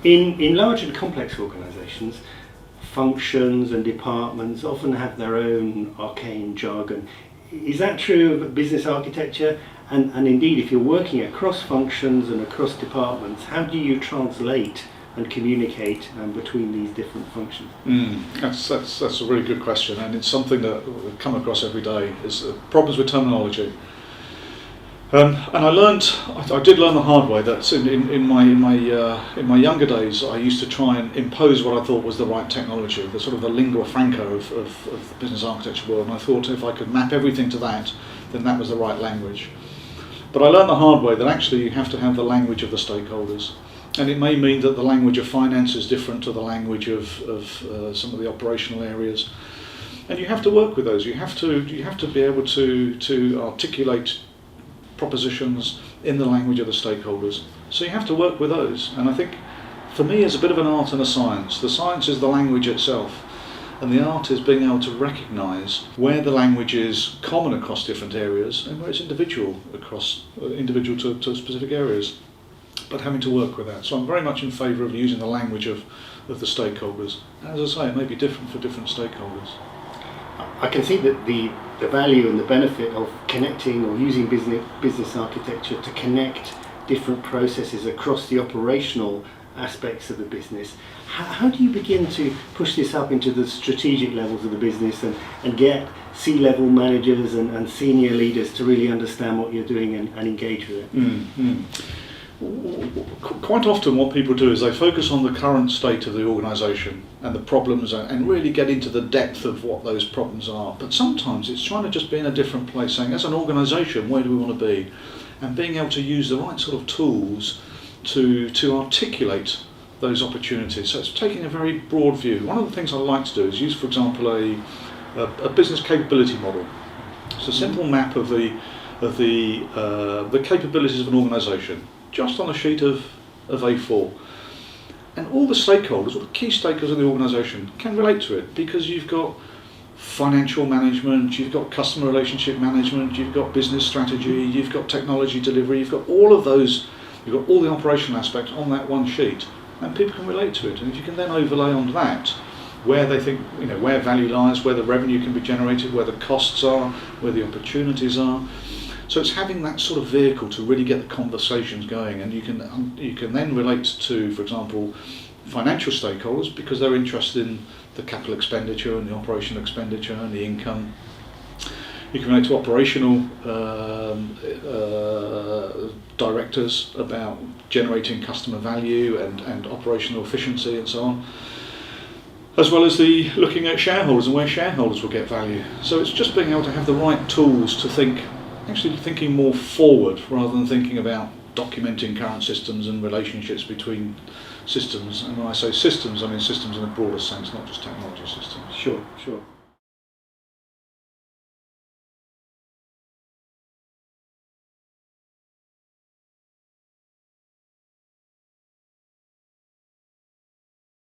In large and complex organisations, functions and departments often have their own arcane jargon. Is that true of business architecture? And indeed, if you're working across functions and across departments, how do you translate and communicate between these different functions? That's a really good question, and it's something that we come across every day, is problems with terminology. And I did learn the hard way that in my younger days I used to try and impose what I thought was the right technology, the sort of the lingua franca of the business architecture world, and I thought if I could map everything to that, then that was the right language. But I learned the hard way that actually you have to have the language of the stakeholders, and it may mean that the language of finance is different to the language of some of the operational areas, and you have to work with those. You have to be able to articulate propositions in the language of the stakeholders. So you have to work with those, and I think for me it's a bit of an art and a science. The science is the language itself, and the art is being able to recognise where the language is common across different areas and where it's individual to specific areas, but having to work with that. So I'm very much in favour of using the language of the stakeholders. And as I say, it may be different for different stakeholders. I can see that the value and the benefit of connecting or using business architecture to connect different processes across the operational aspects of the business. How do you begin to push this up into the strategic levels of the business and get C-level managers and senior leaders to really understand what you're doing and engage with it? Quite often what people do is they focus on the current state of the organisation and the problems and really get into the depth of what those problems are. But sometimes it's trying to just be in a different place, saying as an organisation, where do we want to be? And being able to use the right sort of tools to articulate those opportunities. So it's taking a very broad view. One of the things I like to do is use, for example, a business capability model. It's a simple map of the capabilities of an organisation, just on a sheet of A4. And all the stakeholders, all the key stakeholders of the organisation can relate to it, because you've got financial management, you've got customer relationship management, you've got business strategy, you've got technology delivery, you've got all of those, you've got all the operational aspects on that one sheet, and people can relate to it. And if you can then overlay on that where they think, where value lies, where the revenue can be generated, where the costs are, where the opportunities are. So it's having that sort of vehicle to really get the conversations going, and you can then relate to, for example, financial stakeholders, because they're interested in the capital expenditure and the operational expenditure and the income. You can relate to operational directors about generating customer value and operational efficiency and so on, as well as looking at shareholders and where shareholders will get value. So it's just being able to have the right tools to think, actually thinking more forward rather than thinking about documenting current systems and relationships between systems. And when I say systems, I mean systems in a broader sense, not just technology systems. Sure.